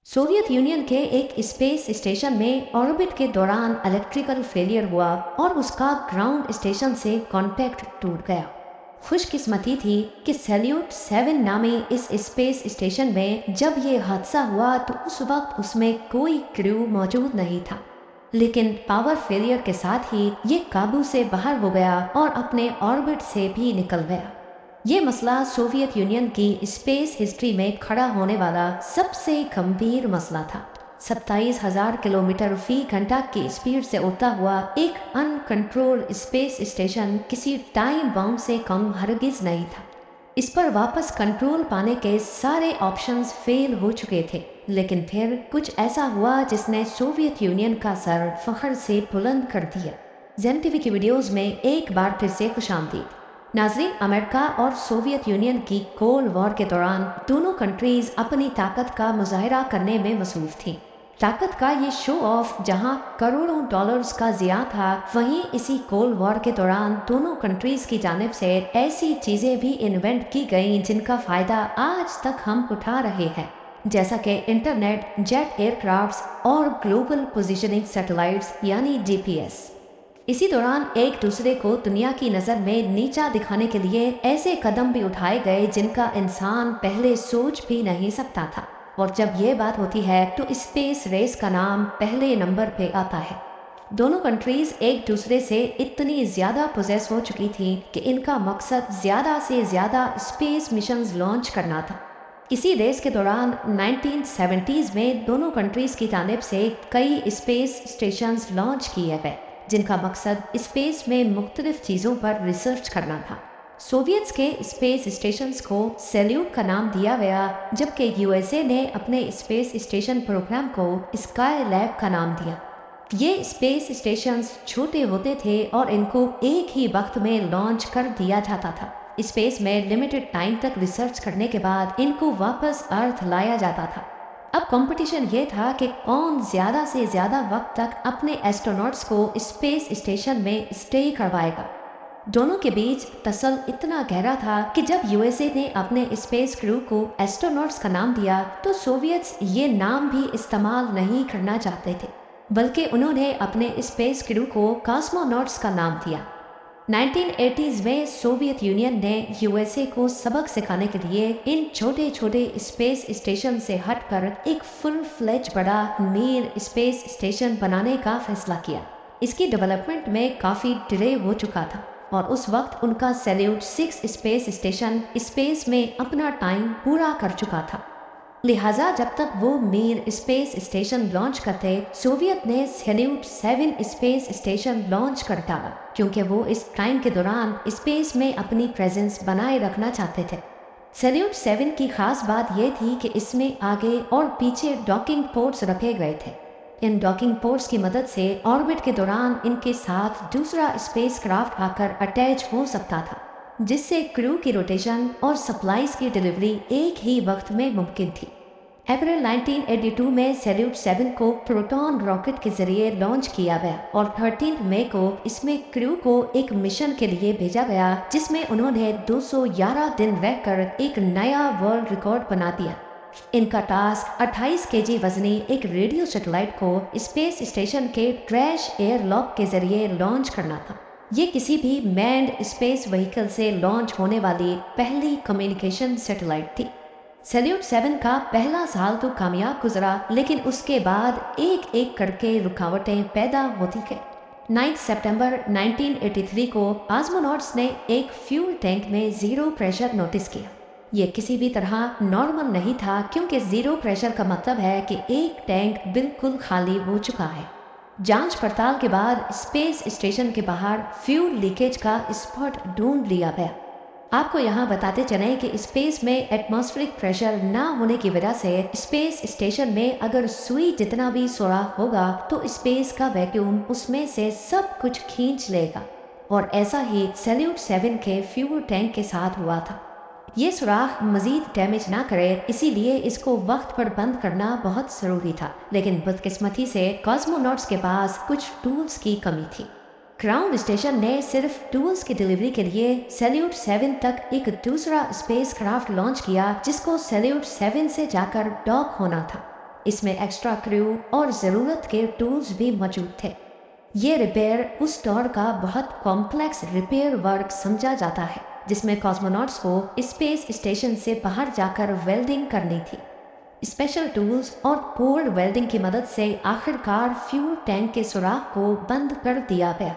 Soviet union के एक space station में ऑर्बिट के दौरान इलेक्ट्रिकल फेलियर हुआ और उसका ग्राउंड स्टेशन से कांटेक्ट टूट गया। खुशकिस्मती थी कि सैल्यूट 7 नामी इस स्पेस स्टेशन में जब ये हादसा हुआ तो उस वक्त उसमें कोई क्रू मौजूद नहीं था, लेकिन पावर फेलियर के साथ ही ये काबू से बाहर हो गया और अपने ऑर्बिट से भी निकल गया। ये मसला सोवियत यूनियन की स्पेस हिस्ट्री में खड़ा होने वाला सबसे गंभीर मसला था। 27,000 किलोमीटर फी घंटा की स्पीड से उड़ता हुआ एक अनकंट्रोल्ड स्पेस स्टेशन किसी टाइम बम से कम हरगिज नहीं था। इस पर वापस कंट्रोल पाने के सारे ऑप्शंस फेल हो चुके थे, लेकिन फिर कुछ ऐसा हुआ जिसने सोवियत यूनियन का सर फखर से बुलंद कर दिया। ज़ेन टीवी की वीडियोस में एक बार फिर से खुशामदीद। नाज़रीन, अमेरिका और सोवियत यूनियन की कोल्ड वॉर के दौरान दोनों कंट्रीज अपनी ताकत का मुजाहरा करने में मसरूफ थीं। ताकत का ये शो ऑफ जहां करोड़ों डॉलर्स का जिया था, वहीं इसी कोल्ड वॉर के दौरान दोनों कंट्रीज की जानिब से ऐसी चीज़ें भी इन्वेंट की गईं जिनका फ़ायदा आज तक हम उठा रहे हैं, जैसा कि इंटरनेट, जेट एयरक्राफ्ट्स और ग्लोबल पोजिशनिंग सैटेलाइट्स यानी जीपीएस। इसी दौरान एक दूसरे को दुनिया की नज़र में नीचा दिखाने के लिए ऐसे कदम भी उठाए गए जिनका इंसान पहले सोच भी नहीं सकता था। और जब ये बात होती है तो स्पेस रेस का नाम पहले नंबर पे आता है। दोनों कंट्रीज एक दूसरे से इतनी ज़्यादा पोजेस हो चुकी थी कि इनका मकसद ज़्यादा से ज़्यादा स्पेस मिशंस लॉन्च करना था। इसी रेस के दौरान 1970s में दोनों कंट्रीज की जानिब से कई स्पेस स्टेशंस लॉन्च किए गए जिनका मकसद स्पेस में मुख्तलिफ चीज़ों पर रिसर्च करना था। सोवियट्स के स्पेस स्टेशंस को सैल्यूट का नाम दिया गया, जबकि यूएसए ने अपने स्पेस स्टेशन प्रोग्राम को स्काई लैब का नाम दिया। ये स्पेस स्टेशंस छोटे होते थे और इनको एक ही वक्त में लॉन्च कर दिया जाता था। स्पेस में लिमिटेड टाइम तक रिसर्च करने के बाद इनको वापस अर्थ लाया जाता था। अब कंपटीशन ये था कि कौन ज़्यादा से ज़्यादा वक्त तक अपने एस्ट्रोनॉट्स को स्पेस स्टेशन में स्टे करवाएगा। दोनों के बीच तसल इतना गहरा था कि जब यूएसए ने अपने स्पेस क्रू को एस्ट्रोनॉट्स का नाम दिया तो सोवियट्स ये नाम भी इस्तेमाल नहीं करना चाहते थे, बल्कि उन्होंने अपने स्पेस क्रू को कॉस्मोनॉट्स का नाम दिया। 1980s में सोवियत यूनियन ने यूएसए को सबक सिखाने के लिए इन छोटे छोटे स्पेस स्टेशन से हटकर एक फुल फ्लेज बड़ा मीर स्पेस स्टेशन बनाने का फैसला किया। इसकी डेवलपमेंट में काफ़ी डिले हो चुका था और उस वक्त उनका सैल्यूट 6 स्पेस स्टेशन स्पेस में अपना टाइम पूरा कर चुका था। लिहाजा जब तक वो मीर स्पेस स्टेशन लॉन्च करते, सोवियत ने सैल्यूट 7 स्पेस स्टेशन लॉन्च कर डाला, क्योंकि वो इस टाइम के दौरान स्पेस में अपनी प्रेजेंस बनाए रखना चाहते थे। सैल्यूट 7 की खास बात यह थी कि इसमें आगे और पीछे डॉकिंग पोर्ट्स रखे गए थे। इन डॉकिंग पोर्ट्स की मदद से ऑर्बिट के दौरान इनके साथ दूसरा स्पेसक्राफ्ट आकर अटैच हो सकता था, जिससे क्रू की रोटेशन और सप्लाईज की डिलीवरी एक ही वक्त में मुमकिन थी। अप्रैल 1982 में सैल्यूट 7 को प्रोटॉन रॉकेट के जरिए लॉन्च किया गया और 13 मई को इसमें क्रू को एक मिशन के लिए भेजा गया, जिसमें उन्होंने 211 दिन रहकर एक नया वर्ल्ड रिकॉर्ड बना दिया। इनका टास्क 28 केजी वजनी एक रेडियो सैटेलाइट को स्पेस स्टेशन के ट्रैश एयरलॉक के जरिए लॉन्च करना था। ये किसी भी मैन्ड स्पेस व्हीकल से लॉन्च होने वाली पहली कम्युनिकेशन सैटेलाइट थी। सैल्यूट 7 का पहला साल तो कामयाब गुजरा, लेकिन उसके बाद एक एक करके रुकावटें पैदा होती गई। 9 सितंबर 1983 को कॉस्मोनॉट्स ने एक फ्यूल टैंक में जीरो प्रेशर नोटिस किया। ये किसी भी तरह नॉर्मल नहीं था, क्योंकि जीरो प्रेशर का मतलब है कि एक टैंक बिल्कुल खाली हो चुका है। जांच पड़ताल के बाद स्पेस स्टेशन के बाहर फ्यूल लीकेज का स्पॉट ढूंढ लिया गया। आपको यहाँ बताते चलें कि स्पेस में एटमॉस्फेरिक प्रेशर ना होने की वजह से स्पेस स्टेशन में अगर सुई जितना भी सुराख होगा तो स्पेस का वैक्यूम उसमें से सब कुछ खींच लेगा, और ऐसा ही सैल्यूट 7 के फ्यूल टैंक के साथ हुआ था। ये सुराख मजीद डैमेज ना करे, इसीलिए इसको वक्त पर बंद करना बहुत ज़रूरी था, लेकिन बदकिस्मती से कॉस्मोनॉट्स के पास कुछ टूल्स की कमी थी। ग्राउंड स्टेशन ने सिर्फ टूल्स की डिलीवरी के लिए सैल्यूट 7 तक एक दूसरा स्पेसक्राफ्ट लॉन्च किया, जिसको सैल्यूट 7 से जाकर डॉक होना था। इसमें एक्स्ट्रा क्रू और ज़रूरत के टूल्स भी मौजूद थे। ये रिपेयर उस दौर का बहुत कॉम्प्लेक्स रिपेयर वर्क समझा जाता है, जिसमें कॉस्मोनॉट्स को स्पेस स्टेशन से बाहर जाकर वेल्डिंग करनी थी। स्पेशल टूल्स और पोर्ड वेल्डिंग की मदद से आखिरकार फ्यूल टैंक के सुराख को बंद कर दिया गया।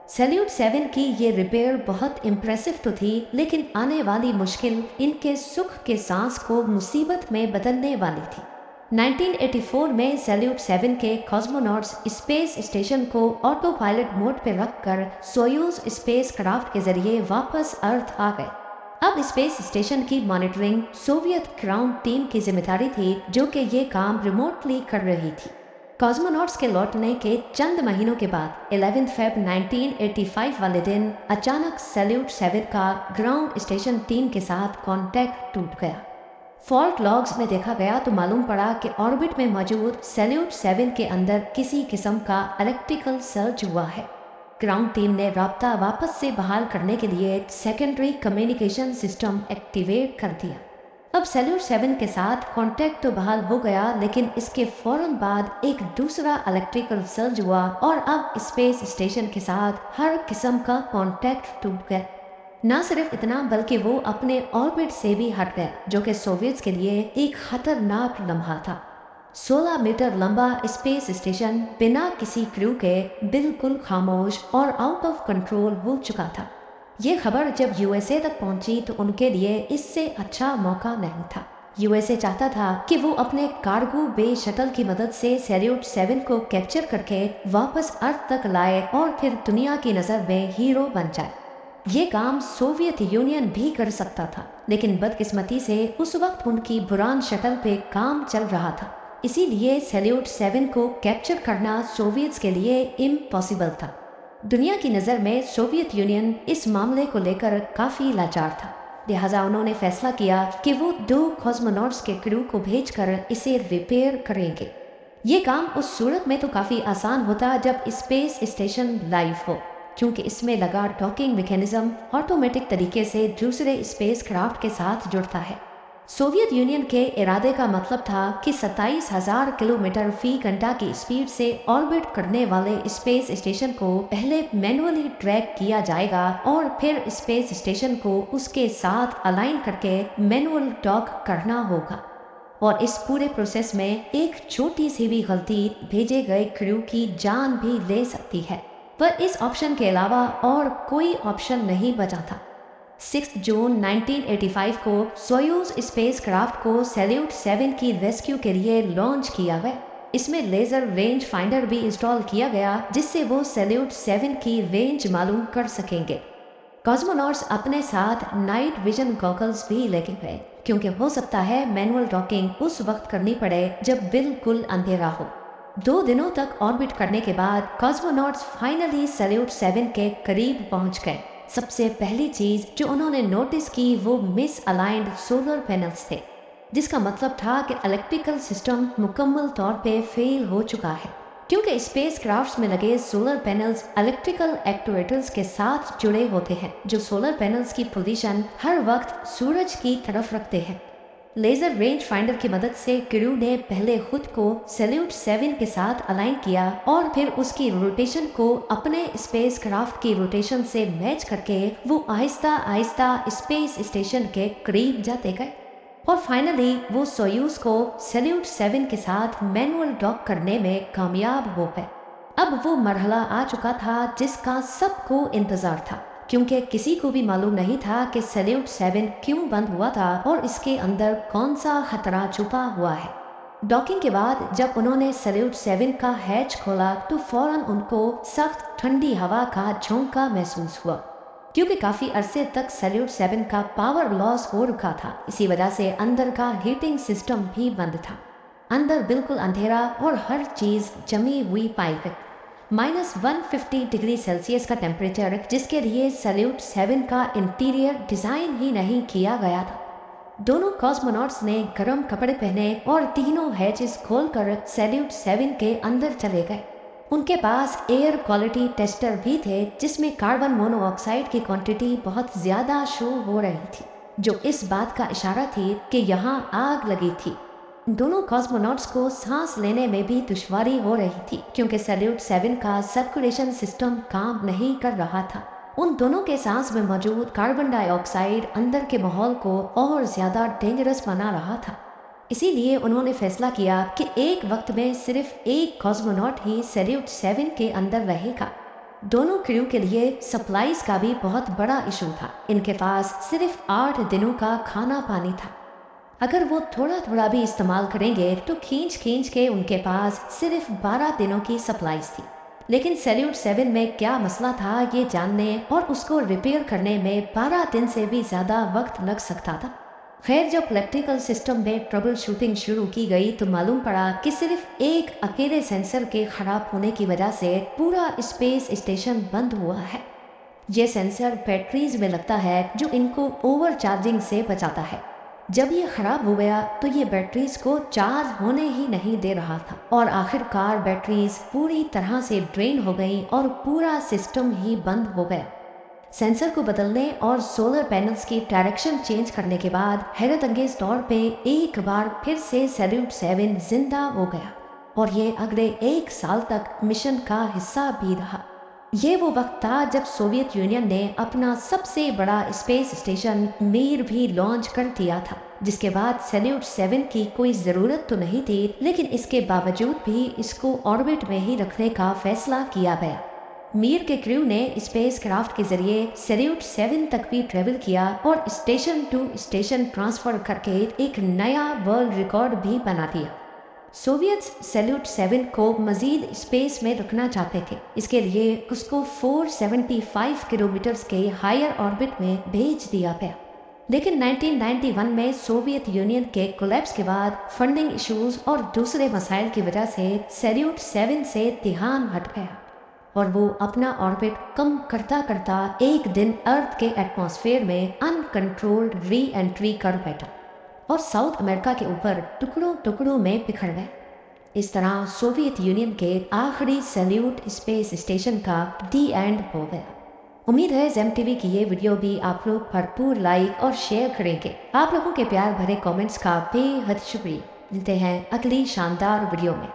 सैल्यूट 7 की ये रिपेयर बहुत इम्प्रेसिव तो थी, लेकिन आने वाली मुश्किल इनके सुख के सांस को मुसीबत में बदलने वाली थी। 1984 में सैल्यूट 7 के कॉस्मोनॉट्स स्पेस स्टेशन को ऑटो पायलट मोड पर रखकर सोयूज स्पेस क्राफ्ट के जरिए वापस अर्थ आ गए। अब स्पेस स्टेशन की मॉनिटरिंग सोवियत ग्राउंड टीम की जिम्मेदारी थी, जो कि ये काम रिमोटली कर रही थी। कॉस्मोनॉट्स के लौटने के चंद महीनों के बाद 11 फरवरी 1985 वाले दिन अचानक सैल्यूट 7 का ग्राउंड स्टेशन टीम के साथ कांटेक्ट टूट गया। फॉल्ट लॉग्स में देखा गया तो मालूम पड़ा कि ऑर्बिट में मौजूद सैल्यूट 7 के अंदर किसी किस्म का इलेक्ट्रिकल सर्ज हुआ है। ग्राउंड टीम ने राब्ता वापस से बहाल करने के लिए सेकेंडरी कम्युनिकेशन सिस्टम एक्टिवेट कर दिया। अब सैल्यूट 7 के साथ कांटेक्ट तो बहाल हो गया, लेकिन इसके फौरन बाद एक दूसरा इलेक्ट्रिकल सर्ज हुआ और अब स्पेस स्टेशन के साथ हर किस्म का कांटेक्ट टूट गया। न सिर्फ इतना, बल्कि वो अपने ऑर्बिट से भी हट गया, जो कि सोवियट्स के लिए एक खतरनाक लम्हा था। 16 मीटर लंबा स्पेस स्टेशन बिना किसी क्रू के बिल्कुल खामोश और आउट ऑफ कंट्रोल हो चुका था। ये खबर जब यूएसए तक पहुंची तो उनके लिए इससे अच्छा मौका नहीं था। यूएसए चाहता था कि वो अपने कार्गो बे शटल की मदद से सैल्यूट 7 को कैप्चर करके वापस अर्थ तक लाए और फिर दुनिया की नज़र में हीरो बन जाए। ये काम सोवियत यूनियन भी कर सकता था, लेकिन बदकिस्मती से उस वक्त उनकी बुरान शटल पे काम चल रहा था। इसीलिए सैल्यूट 7 को कैप्चर करना सोवियट्स के लिए इम्पॉसिबल था। दुनिया की नज़र में सोवियत यूनियन इस मामले को लेकर काफ़ी लाचार था, लिहाजा उन्होंने फैसला किया कि वो 2 कॉस्मोनॉट्स के क्रू को भेजकर इसे रिपेयर करेंगे। ये काम उस सूरत में तो काफ़ी आसान होता जब स्पेस स्टेशन लाइव हो, क्योंकि इसमें लगा डॉकिंग मैकेनिज्म ऑटोमेटिक तरीके से दूसरे स्पेस क्राफ्ट के साथ जुड़ता है। सोवियत यूनियन के इरादे का मतलब था कि 27,000 किलोमीटर फी घंटा की स्पीड से ऑर्बिट करने वाले स्पेस स्टेशन को पहले मैनुअली ट्रैक किया जाएगा और फिर स्पेस स्टेशन को उसके साथ अलाइन करके मैनुअल डॉक करना होगा। और इस पूरे प्रोसेस में एक छोटी सी भी गलती भेजे गए क्रू की जान भी ले सकती है, पर इस ऑप्शन के अलावा और कोई ऑप्शन नहीं बचा था। 6 जून 1985 को सोयूज स्पेस क्राफ्ट को सैल्यूट 7 की रेस्क्यू के लिए लॉन्च किया गया। इसमें लेज़र रेंज फाइंडर भी इंस्टॉल किया गया, जिससे वो सैल्यूट 7 की रेंज मालूम कर सकेंगे। कॉस्मोनॉट्स अपने साथ नाइट विजन गॉगल्स भी लेके गए, क्योंकि हो सकता है मैनुअल डॉकिंग उस वक्त करनी पड़े जब बिल्कुल अंधेरा हो। 2 दिनों तक ऑर्बिट करने के बाद कॉस्मोनॉट्स फाइनली सैल्यूट 7 के करीब पहुंच गए। सबसे पहली चीज जो उन्होंने नोटिस की वो मिस अलाइंड सोलर पैनल्स थे, जिसका मतलब था कि इलेक्ट्रिकल सिस्टम मुकम्मल तौर पे फेल हो चुका है, क्योंकि स्पेस क्राफ्ट्स में लगे सोलर पैनल्स इलेक्ट्रिकल एक्चुएटर्स के साथ जुड़े होते हैं, जो सोलर पैनल्स की पोजीशन हर वक्त सूरज की तरफ रखते हैं। लेज़र रेंज फाइंडर की मदद से क्रू ने पहले खुद को सैल्यूट 7 के साथ अलाइन किया और फिर उसकी रोटेशन को अपने स्पेस क्राफ्ट की रोटेशन से मैच करके वो आहिस्ता आहिस्ता स्पेस स्टेशन के करीब जाते गए और फाइनली वो सोयूज को सैल्यूट 7 के साथ मैनुअल डॉक करने में कामयाब हो गए। अब वो मरहला आ चुका था जिसका सबको इंतजार था, क्योंकि किसी को भी मालूम नहीं था कि सैल्यूट 7 क्यों बंद हुआ था और इसके अंदर कौन सा खतरा छुपा हुआ है। डॉकिंग के बाद जब उन्होंने सैल्यूट 7 का हैच खोला तो फौरन उनको सख्त ठंडी हवा का झोंका महसूस हुआ, क्योंकि काफ़ी अरसे तक सैल्यूट 7 का पावर लॉस हो रखा था। इसी वजह से अंदर का हीटिंग सिस्टम भी बंद था। अंदर बिल्कुल अंधेरा और हर चीज़ जमी हुई पाई गई। -150 डिग्री सेल्सियस का टेम्परेचर, जिसके लिए सैल्यूट 7 का इंटीरियर डिज़ाइन ही नहीं किया गया था। दोनों कॉस्मोनॉट्स ने गर्म कपड़े पहने और तीनों हैचेस खोलकर सैल्यूट 7 के अंदर चले गए। उनके पास एयर क्वालिटी टेस्टर भी थे, जिसमें कार्बन मोनोऑक्साइड की क्वांटिटी बहुत ज़्यादा शो हो रही थी, जो इस बात का इशारा थी कि यहाँ आग लगी थी। दोनों कॉस्मोनॉट्स को सांस लेने में भी दुश्वारी हो रही थी क्योंकि सैल्यूट 7 का सर्कुलेशन सिस्टम काम नहीं कर रहा था। उन दोनों के सांस में मौजूद कार्बन डाइऑक्साइड अंदर के माहौल को और ज्यादा डेंजरस बना रहा था। इसीलिए उन्होंने फैसला किया कि एक वक्त में सिर्फ एक कॉस्मोनॉट ही सैल्यूट 7 के अंदर रहेगा। दोनों क्रू के लिए सप्लाईज का भी बहुत बड़ा इशू था। इनके पास सिर्फ 8 दिनों का खाना पानी था। अगर वो थोड़ा थोड़ा भी इस्तेमाल करेंगे तो खींच खींच के उनके पास सिर्फ 12 दिनों की सप्लाईज थी। लेकिन सैल्यूट 7 में क्या मसला था ये जानने और उसको रिपेयर करने में 12 दिन से भी ज़्यादा वक्त लग सकता था। खैर, जब इलेक्ट्रिकल सिस्टम में ट्रबल शूटिंग शुरू की गई तो मालूम पड़ा कि सिर्फ एक अकेले सेंसर के खराब होने की वजह से पूरा स्पेस स्टेशन बंद हुआ है। ये सेंसर बैटरीज में लगता है जो इनको ओवर चार्जिंग से बचाता है। जब ये खराब हो गया तो ये बैटरीज को चार्ज होने ही नहीं दे रहा था और आखिरकार बैटरीज पूरी तरह से ड्रेन हो गई और पूरा सिस्टम ही बंद हो गया। सेंसर को बदलने और सोलर पैनल्स की डायरेक्शन चेंज करने के बाद हैरत अंगेज तौर पे एक बार फिर से सैल्यूट 7 जिंदा हो गया और ये अगले 1 साल तक मिशन का हिस्सा भी रहा। ये वो वक्त था जब सोवियत यूनियन ने अपना सबसे बड़ा स्पेस स्टेशन मीर भी लॉन्च कर दिया था, जिसके बाद सैल्यूट 7 की कोई ज़रूरत तो नहीं थी, लेकिन इसके बावजूद भी इसको ऑर्बिट में ही रखने का फैसला किया गया। मीर के क्रू ने स्पेस क्राफ्ट के जरिए सैल्यूट 7 तक भी ट्रेवल किया और स्टेशन टू स्टेशन ट्रांसफर करके एक नया वर्ल्ड रिकॉर्ड भी बना दिया। सोवियट्स सैल्यूट 7 को मजीद स्पेस में रखना चाहते थे। इसके लिए उसको 475 किलोमीटर के हायर ऑर्बिट में भेज दिया गया। लेकिन 1991 में सोवियत यूनियन के कोलैप्स के बाद फंडिंग इश्यूज और दूसरे मसाइल की वजह से सैल्यूट 7 से ध्यान हट गया और वो अपना ऑर्बिट कम करता करता एक दिन अर्थ के एटमॉस्फेयर में अनकंट्रोल्ड री एंट्री कर बैठा और साउथ अमेरिका के ऊपर टुकड़ों टुकड़ों में बिखर गए। इस तरह सोवियत यूनियन के आखिरी सैल्यूट स्पेस स्टेशन का दी एंड हो गया। उम्मीद है जेम टीवी की ये वीडियो भी आप लोग भरपूर लाइक और शेयर करेंगे। आप लोगों के प्यार भरे कमेंट्स का बेहद शुक्रिया। मिलते हैं अगली शानदार वीडियो में।